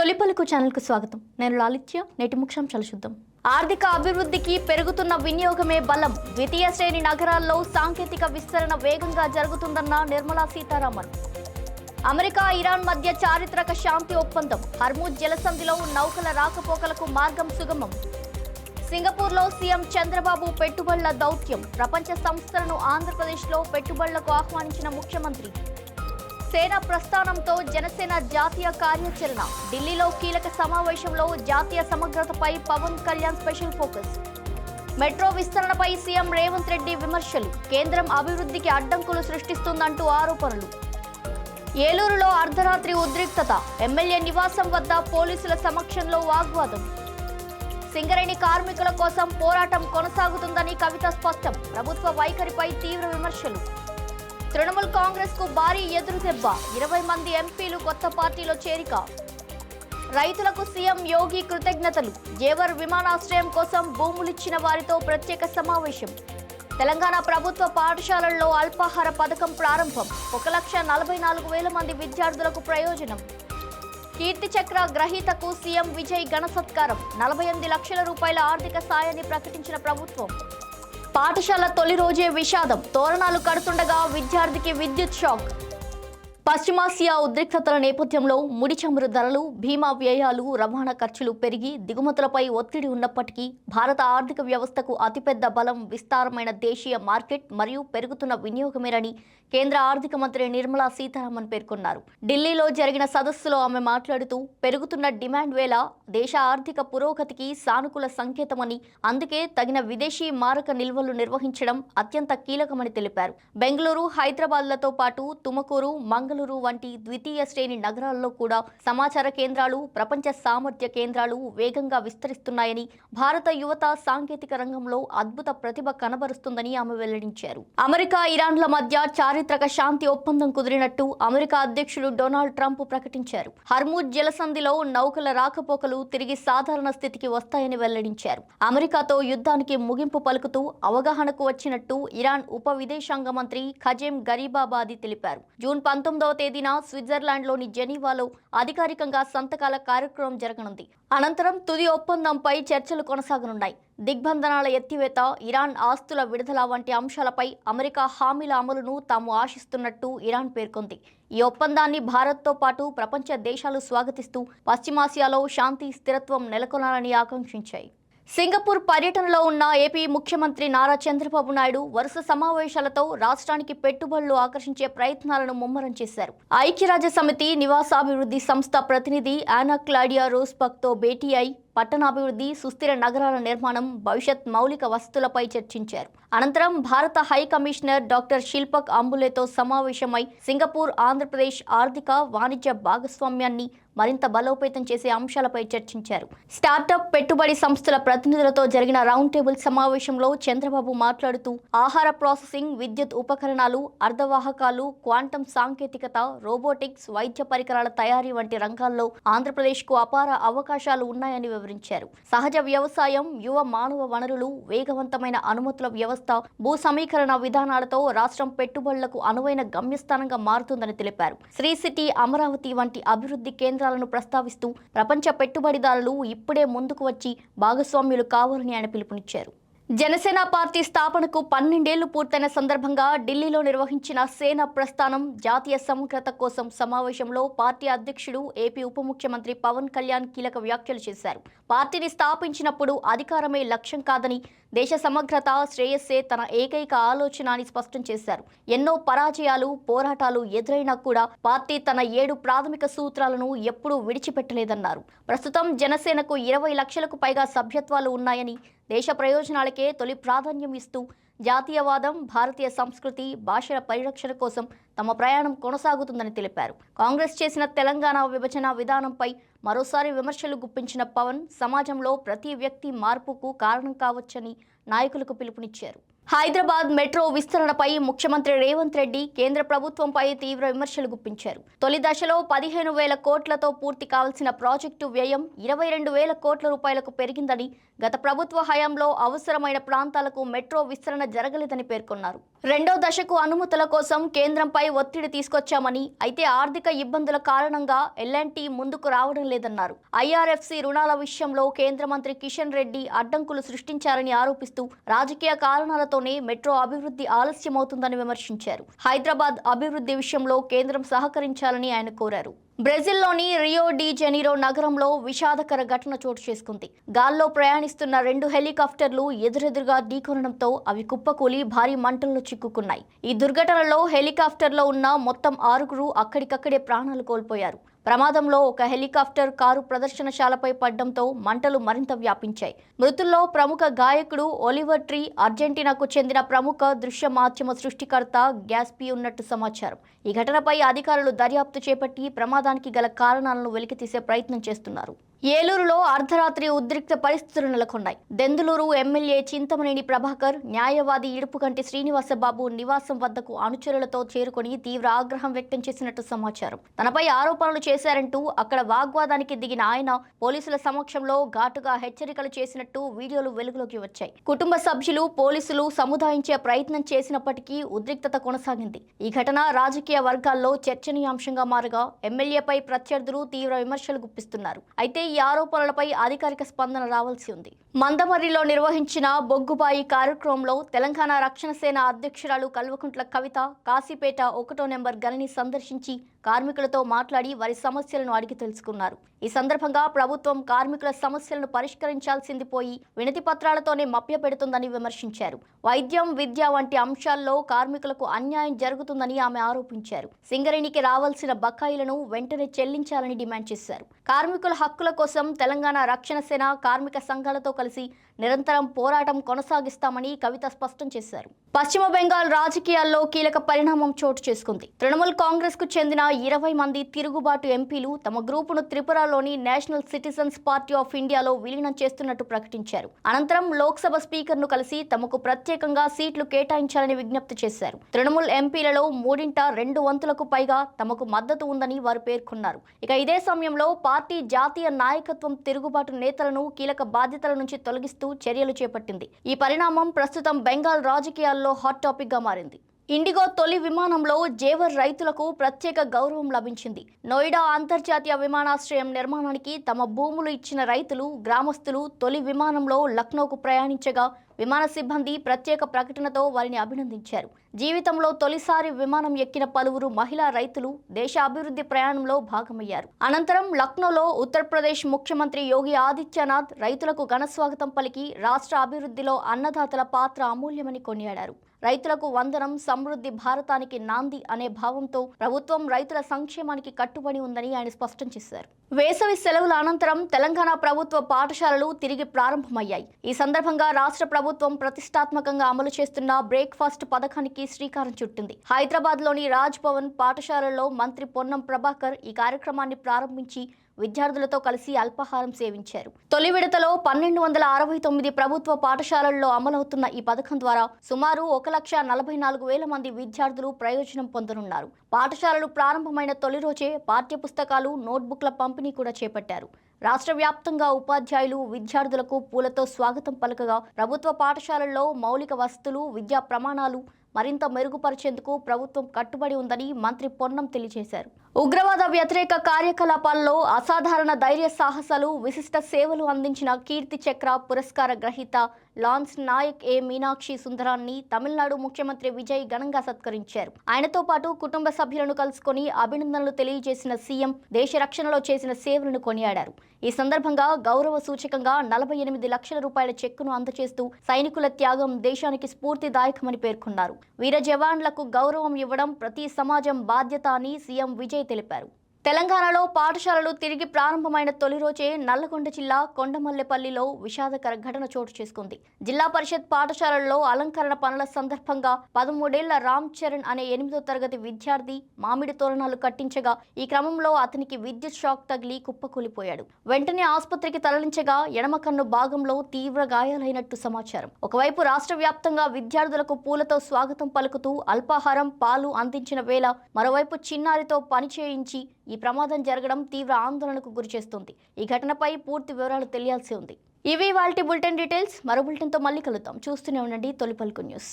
తొలిపలుకు ఛానల్కు స్వాగతం. నేను లాలిత్య. నేటి ముఖ్యాంశాలు చూద్దాం. ఆర్థిక అభివృద్ధికి పెరుగుతున్న వినియోగమే బలం. ద్వితీయ శ్రేణి నగరాల్లో సాంకేతిక విస్తరణ వేగంగా జరుగుతుందన్న నిర్మలా సీతారామన్. అమెరికా ఇరాన్ మధ్య చారిత్రక శాంతి ఒప్పందం. హర్ముజ్ జలసంధిలో నౌకల రాకపోకలకు మార్గం సుగమం. సింగపూర్లో సీఎం చంద్రబాబు పెట్టుబడుల దౌత్యం. ప్రపంచ సంస్థలను ఆంధ్రప్రదేశ్లో పెట్టుబడులకు ఆహ్వానించిన ముఖ్యమంత్రి. సేన ప్రస్థానంతో జనసేన జాతీయ కార్యాచరణ. ఢిల్లీలో కీలక సమావేశంలో జాతీయ సమగ్రతపై Pawan Kalyan special focus. Metro విస్తరణపై సీఎం రేవంత్ రెడ్డి విమర్శలు. కేంద్రం అభివృద్ధికి అడ్డంకులు సృష్టిస్తుందంటూ ఆరోపణలు. ఏలూరులో అర్ధరాత్రి ఉద్రిక్తత. ఎమ్మెల్యే నివాసం వద్ద పోలీసుల సమక్షంలో వాగ్వాదం. సింగరేణి కార్మికుల కోసం పోరాటం కొనసాగుతుందని కవిత స్పష్టం. ప్రభుత్వ వైఖరిపై తీవ్ర విమర్శలు. తృణమూల్ కాంగ్రెస్ కు భారీ ఎదురుదెబ్బ. 20 మంది ఎంపీలు కొత్త పార్టీలో చేరిక. రైతులకు సీఎం యోగి కృతజ్ఞతలు. జేవర్ విమానాశ్రయం కోసం భూములిచ్చిన వారితో ప్రత్యేక సమావేశం. తెలంగాణ ప్రభుత్వ పాఠశాలల్లో అల్పాహార పథకం ప్రారంభం. 1,44,000 మంది విద్యార్థులకు ప్రయోజనం. కీర్తి చక్ర గ్రహీతకు సీఎం విజయ్ ఘన సత్కారం. 48 లక్షల రూపాయల ఆర్థిక సాయాన్ని ప్రకటించిన ప్రభుత్వం. పాఠశాల తొలి రోజే విషాదం. తోరణాలు కడుతుండగా విద్యార్థికి విద్యుత్ షాక్. పశ్చిమాసియా ఉద్రిక్తతల నేపథ్యంలో ముడి చమురు ధరలు, బీమా వ్యయాలు, రవాణా ఖర్చులు పెరిగి దిగుమతులపై ఒత్తిడి ఉన్నప్పటికీ భారత ఆర్థిక వ్యవస్థకు అతిపెద్ద బలం విస్తారమైన దేశీయ మార్కెట్ మరియు పెరుగుతున్న వినియోగమేనని కేంద్ర ఆర్థిక మంత్రి నిర్మలా సీతారామన్ పేర్కొన్నారు. ఢిల్లీలో జరిగిన సదస్సులో ఆమె మాట్లాడుతూ పెరుగుతున్న డిమాండ్ వేళ దేశ ఆర్థిక పురోగతికి సానుకూల సంకేతమని, అందుకే తగిన విదేశీ మారక నిల్వలు నిర్వహించడం అత్యంత కీలకమని తెలిపారు. బెంగళూరు, హైదరాబాద్లతో పాటు తుమకూరు, మంగళూరు వంటి ద్వితీయ శ్రేణి నగరాల్లో కూడా సమాచార కేంద్రాలు, ప్రపంచ సామర్థ్య కేంద్రాలు వేగంగా విస్తరిస్తున్నాయని, భారత యువత సాంకేతిక రంగంలో అద్భుత ప్రతిభ కనబరుస్తుందని ఆమె వెల్లడించారు. అమెరికా ఇరాన్ల మధ్య చారిత్రక శాంతి ఒప్పందం కుదిరినట్టు అమెరికా అధ్యక్షుడు డొనాల్డ్ ట్రంప్ ప్రకటించారు. హర్ముజ్ జలసంధిలో నౌకల రాకపోకలు తిరిగి సాధారణ స్థితికి వస్తాయని వెల్లడించారు. అమెరికాతో యుద్ధానికి ముగింపు పలుకుతూ అవగాహనకు వచ్చినట్టు ఇరాన్ ఉప విదేశాంగ మంత్రి ఖజెమ్ గరీబాబాది తెలిపారు. జూన్ 19వ తేదీన స్విట్జర్లాండ్లోని జెనీవాలో అధికారికంగా సంతకాల కార్యక్రమం జరగనుంది. అనంతరం తుది ఒప్పందంపై చర్చలు కొనసాగనున్నాయి. దిగ్బంధనాల ఎత్తివేత, ఇరాన్ ఆస్తుల విడుదల వంటి అంశాలపై అమెరికా హామీల అమలును తాము ఆశిస్తున్నట్టు ఇరాన్ పేర్కొంది. ఈ ఒప్పందాన్ని భారత్తో పాటు ప్రపంచ దేశాలు స్వాగతిస్తూ పశ్చిమాసియాలో శాంతి, స్థిరత్వం నెలకొనాలని ఆకాంక్షించాయి. సింగపూర్ పర్యటనలో ఉన్న ఏపీ ముఖ్యమంత్రి నారా చంద్రబాబు నాయుడు వరుస సమావేశాలతో రాష్ట్రానికి పెట్టుబడులు ఆకర్షించే ప్రయత్నాలను ముమ్మరం చేశారు. ఐక్యరాజ్య సమితి నివాసాభివృద్ధి సంస్థ ప్రతినిధి ఆనా క్లాడియా రోస్బక్తో భేటీ అయి పట్టణాభివృద్ధి, సుస్థిర నగరాల నిర్మాణం, భవిష్యత్ మౌలిక వసతులపై చర్చించారు. అనంతరం భారత హై కమిషనర్ డాక్టర్ శిల్పక్ అంబులేతో సమావేశమై సింగపూర్, ఆంధ్రప్రదేశ్ ఆర్థిక, వాణిజ్య భాగస్వామ్యాన్ని మరింత బలోపేతం చేసే అంశాలపై చర్చించారు. స్టార్టప్, పెట్టుబడి సంస్థల ప్రతినిధులతో జరిగిన రౌండ్ టేబుల్ సమావేశంలో చంద్రబాబు మాట్లాడుతూ ఆహార ప్రాసెసింగ్, విద్యుత్ ఉపకరణాలు, అర్ధవాహకాలు, క్వాంటం సాంకేతికత, రోబోటిక్స్, వైద్య పరికరాల తయారీ వంటి రంగాల్లో ఆంధ్రప్రదేశ్కు అపార అవకాశాలు ఉన్నాయని వివరించారు. సహజ వ్యవసాయం, యువ మానవ వనరులు, వేగవంతమైన అనుమతుల వ్యవస్థ, భూ సమీకరణ విధానాలతో రాష్ట్రం పెట్టుబడులకు అనువైన గమ్యస్థానంగా మారుతుందని తెలిపారు. శ్రీ సిటీ, అమరావతి వంటి అభివృద్ధి కేంద్రాలను ప్రస్తావిస్తూ ప్రపంచ పెట్టుబడిదారులు ఇప్పుడే ముందుకు వచ్చి భాగస్వామ్యులు కావాలని ఆయన పిలుపునిచ్చారు. జనసేన పార్టీ స్థాపనకు 12 ఏళ్లు పూర్తయిన సందర్భంగా ఢిల్లీలో నిర్వహించిన సేన ప్రస్థానం, జాతీయ సమగ్రత కోసం సమావేశంలో పార్టీ అధ్యక్షుడు, ఏపీ ఉప ముఖ్యమంత్రి పవన్ కళ్యాణ్ కీలక వ్యాఖ్యలు చేశారు. పార్టీని స్థాపించినప్పుడు అధికారమే లక్ష్యం కాదని, దేశ సమగ్రత, శ్రేయస్సే తన ఏకైక ఆలోచన అని స్పష్టం చేశారు. ఎన్నో పరాజయాలు, పోరాటాలు ఎదురైనా కూడా పార్టీ తన 7 ప్రాథమిక సూత్రాలను ఎప్పుడూ విడిచిపెట్టలేదన్నారు. ప్రస్తుతం జనసేనకు 20 లక్షలకు పైగా సభ్యత్వాలు ఉన్నాయని, దేశ ప్రయోజనాలకే తొలి ప్రాధాన్యం ఇస్తూ జాతీయవాదం, భారతీయ సంస్కృతి, భాషల పరిరక్షణ కోసం తమ ప్రయాణం కొనసాగుతుందని తెలిపారు. కాంగ్రెస్ చేసిన తెలంగాణ విభజన విధానంపై మరోసారి విమర్శలు గుప్పించిన పవన్ సమాజంలో ప్రతి వ్యక్తి మార్పుకు కారణం కావచ్చని నాయకులకు పిలుపునిచ్చారు. హైదరాబాద్ మెట్రో విస్తరణపై ముఖ్యమంత్రి రేవంత్ రెడ్డి కేంద్ర ప్రభుత్వంపై తీవ్ర విమర్శలు గుప్పించారు. తొలి దశలో 15,000 కోట్లతో పూర్తి కావాల్సిన ప్రాజెక్టు వ్యయం 22,000 కోట్ల రూపాయలకు పెరిగిందని, గత ప్రభుత్వ హయాంలో అవసరమైన ప్రాంతాలకు మెట్రో విస్తరణ జరగలేదని పేర్కొన్నారు. రెండో దశకు అనుమతుల కోసం కేంద్రంపై ఒత్తిడి తీసుకొచ్చామని, అయితే ఆర్థిక ఇబ్బందుల కారణంగా ఎల్ఎన్టీ ముందుకు రావడం లేదన్నారు. ఐఆర్ఎఫ్సి రుణాల విషయంలో కేంద్ర మంత్రి కిషన్ రెడ్డి అడ్డంకులు సృష్టించారని ఆరోపిస్తూ రాజకీయ కారణాలతో మెట్రో అభివృద్ధి ఆలస్యమవుతుందని విమర్శించారు. హైదరాబాద్ అభివృద్ధి విషయంలో కేంద్రం సహకరించాలని ఆయన కోరారు. బ్రెజిల్లోని రియో డి జెనీరో నగరంలో విషాదకర ఘటన చోటు చేసుకుంది. గాల్లో ప్రయాణిస్తున్న 2 హెలికాప్టర్లు ఎదురెదురుగా ఢీకొనడంతో అవి కుప్పకూలి భారీ మంటల్లో చిక్కుకున్నాయి. ఈ దుర్ఘటనలో హెలికాప్టర్లో ఉన్న మొత్తం 6 అక్కడికక్కడే ప్రాణాలు కోల్పోయారు. ప్రమాదంలో ఒక హెలికాప్టర్ కారు ప్రదర్శనశాలపై పడ్డంతో మంటలు మరింత వ్యాపించాయి. మృతుల్లో ప్రముఖ గాయకుడు ఒలివర్ ట్రీ, అర్జెంటీనాకు చెందిన ప్రముఖ దృశ్య మాధ్యమ సృష్టికర్త గ్యాస్పీ ఉన్నట్టు సమాచారం. ఈ ఘటనపై అధికారులు దర్యాప్తు చేపట్టి ప్రమాదానికి గల కారణాలను వెలికితీసే ప్రయత్నం చేస్తున్నారు. ఏలూరులో అర్ధరాత్రి ఉద్రిక్త పరిస్థితులు నెలకొన్నాయి. దెందులూరు ఎమ్మెల్యే చింతమనేని ప్రభాకర్, న్యాయవాది ఇడుపుకంటి శ్రీనివాసబాబు నివాసం వద్దకు అనుచరులతో చేరుకొని తీవ్ర ఆగ్రహం వ్యక్తం చేసినట్టు సమాచారం. తనపై ఆరోపణలు చేశారంటూ అక్కడ వాగ్వాదానికి దిగిన ఆయన పోలీసుల సమక్షంలో ఘాటుగా హెచ్చరికలు చేసినట్టు వీడియోలు వెలుగులోకి వచ్చాయి. కుటుంబ సభ్యులు, పోలీసులు సముదాయించే ప్రయత్నం చేసినప్పటికీ ఉద్రిక్తత కొనసాగింది. ఈ ఘటన రాజకీయ వర్గాల్లో చర్చనీయాంశంగా మారగా ఎమ్మెల్యేపై ప్రత్యర్థులు తీవ్ర విమర్శలు గుప్పిస్తున్నారు. అయితే ఈ ఆరోపణలపై అధికారిక స్పందన రావాల్సి ఉంది. మందమర్రిలో నిర్వహించిన బొగ్గుబాయి కార్యక్రమంలో తెలంగాణ రక్షణ సేన అధ్యక్షురాలు కల్వకుంట్ల కవిత కాశీపేట 1వ నెంబర్ గనిని సందర్శించి కార్మికులతో మాట్లాడి వారి సమస్యలను అడిగి తెలుసుకున్నారు. ఈ సందర్భంగా ప్రభుత్వం కార్మికుల సమస్యలను పరిష్కరించాల్సింది పోయి వినతి పత్రాలతోనే మభ్యపెడుతుందని విమర్శించారు. వైద్యం, విద్య వంటి అంశాల్లో కార్మికులకు అన్యాయం జరుగుతుందని ఆమె ఆరోపించారు. సింగరేణికి రావాల్సిన బకాయిలను వెంటనే చెల్లించాలని డిమాండ్ చేశారు. కార్మికుల హక్కుల కోసం తెలంగాణ రక్షణ సేన కార్మిక సంఘాలతో కలిసి నిరంతరం పోరాటం కొనసాగిస్తామని కవిత స్పష్టం చేశారు. పశ్చిమ బెంగాల్ రాజకీయాల్లో కీలక పరిణామం చోటు చేసుకుంది. తృణమూల్ కాంగ్రెస్ కు చెందిన 20 మంది తిరుగుబాటు ఎంపీలు తమ గ్రూపును త్రిపురలోని నేషనల్ సిటిజన్స్ పార్టీ ఆఫ్ ఇండియాలో విలీనం చేస్తున్నట్టు ప్రకటించారు. అనంతరం లోక్సభ స్పీకర్ ను కలిసి తమకు ప్రత్యేకంగా సీట్లు కేటాయించాలని విజ్ఞప్తి చేశారు. తృణమూల్ ఎంపీలలో 3/2 వంతులకు పైగా తమకు మద్దతు ఉందని వారు పేర్కొన్నారు. ఇక ఇదే సమయంలో పార్టీ జాతీయ నాయకత్వం తిరుగుబాటు నేతలను కీలక బాధ్యతల నుంచి తొలగిస్తూ చర్యలు చేపట్టింది. ఈ పరిణామం ప్రస్తుతం బెంగాల్ రాజకీయాల్లో హాట్ టాపిక్ గా మారింది. ఇండిగో తొలి విమానంలో జేవర్ రైతులకు ప్రత్యేక గౌరవం లభించింది. నోయిడా అంతర్జాతీయ విమానాశ్రయం నిర్మాణానికి తమ భూములు ఇచ్చిన రైతులు, గ్రామస్తులు తొలి విమానంలో లక్నోకు ప్రయాణించగా విమాన సిబ్బంది ప్రత్యేక ప్రకటనతో వారిని అభినందించారు. జీవితంలో తొలిసారి విమానం ఎక్కిన పలువురు మహిళా రైతులు దేశ అభివృద్ధి ప్రయాణంలో భాగమయ్యారు. అనంతరం లక్నోలో ఉత్తరప్రదేశ్ ముఖ్యమంత్రి యోగి ఆదిత్యనాథ్ రైతులకు ఘనస్వాగతం పలికి రాష్ట్ర అభివృద్ధిలో అన్నదాతల పాత్ర అమూల్యమని కొనియాడారు. రైతులకు వందనం, సమృద్ధి భారతానికి నాంది అనే భావంతో ప్రభుత్వం రైతుల సంక్షేమానికి కట్టుబడి ఉందని ఆయన స్పష్టం చేశారు. వేసవి సెలవుల అనంతరం తెలంగాణ ప్రభుత్వ పాఠశాలలు తిరిగి ప్రారంభమయ్యాయి. ఈ సందర్భంగా రాష్ట్ర ప్రభుత్వం ప్రతిష్టాత్మకంగా అమలు చేస్తున్న బ్రేక్ఫాస్ట్ పథకానికి శ్రీకారం చుట్టింది. హైదరాబాద్ లోని రాజ్ భవన్ పాఠశాలలో మంత్రి పొన్నం ప్రభాకర్ ఈ కార్యక్రమాన్ని ప్రారంభించి విద్యార్థులతో కలిసి అల్పాహారం సేవించారు. తొలి విడతలో 1269 ప్రభుత్వ పాఠశాలల్లో అమలవుతున్న ఈ పథకం ద్వారా సుమారు 1,44,000 మంది విద్యార్థులు ప్రయోజనం పొందనున్నారు. పాఠశాలలు ప్రారంభమైన తొలి రోజే పాఠ్యపుస్తకాలు, నోట్బుక్ల పంపిణీ కూడా చేపట్టారు. రాష్ట్ర వ్యాప్తంగా ఉపాధ్యాయులు విద్యార్థులకు పూలతో స్వాగతం పలకగా ప్రభుత్వ పాఠశాలల్లో మౌలిక వసతులు, విద్యా ప్రమాణాలు మరింత మెరుగుపరిచేందుకు ప్రభుత్వం కట్టుబడి ఉందని మంత్రి పొన్నం తెలియజేశారు. ఉగ్రవాద వ్యతిరేక కార్యకలాపాల్లో అసాధారణ ధైర్య సాహసాలు, విశిష్ట సేవలు అందించిన కీర్తి చక్ర పురస్కార గ్రహీత లాన్స్ నాయక్ ఏ మీనాక్షి సుందరాన్ని తమిళనాడు ముఖ్యమంత్రి విజయ్ ఘనంగా సత్కరించారు. ఆయనతో పాటు కుటుంబ సభ్యులను కలుసుకొని అభినందనలు తెలియజేసిన సీఎం దేశ రక్షణలో చేసిన సేవలను కొనియాడారు. ఈ సందర్భంగా గౌరవ సూచకంగా 48 లక్షల రూపాయల చెక్కును అందజేస్తూ సైనికుల త్యాగం దేశానికి స్ఫూర్తిదాయకమని పేర్కొన్నారు. వీర జవాన్లకు గౌరవం ఇవ్వడం ప్రతి సమాజం బాధ్యత అని సీఎం విజయ్ తెలిపారు. తెలంగాణలో పాఠశాలలు తిరిగి ప్రారంభమైన తొలి రోజే నల్లగొండ జిల్లా కొండమల్లెపల్లిలో విషాదకర ఘటన చోటు చేసుకుంది. జిల్లా పరిషత్ పాఠశాలల్లో అలంకరణ పనుల సందర్భంగా 13ఏళ్ల రామ్ చరణ్ అనే 8వ తరగతి విద్యార్థి మామిడి తోరణాలు కట్టించగా ఈ క్రమంలో అతనికి విద్యుత్ షాక్ తగిలి కుప్పకూలిపోయాడు. వెంటనే ఆసుపత్రికి తరలించగా ఎడమ కన్ను భాగంలో తీవ్ర గాయాలైనట్టు సమాచారం. ఒకవైపు రాష్ట్ర వ్యాప్తంగా విద్యార్థులకు పూలతో స్వాగతం పలుకుతూ అల్పాహారం, పాలు అందించిన వేళ మరోవైపు చిన్నారితో పని చేయించి ఈ ప్రమాదం జరగడం తీవ్ర ఆందోళనకు గురిచేస్తుంది. ఈ ఘటనపై పూర్తి వివరాలు తెలియాల్సి ఉంది. ఇవి వాల్టి బులెటిన్ డీటెయిల్స్. మరో బులెటిన్తో మళ్ళీ కలుద్దాం. చూస్తూనే ఉండండి తొలి పలుకు న్యూస్.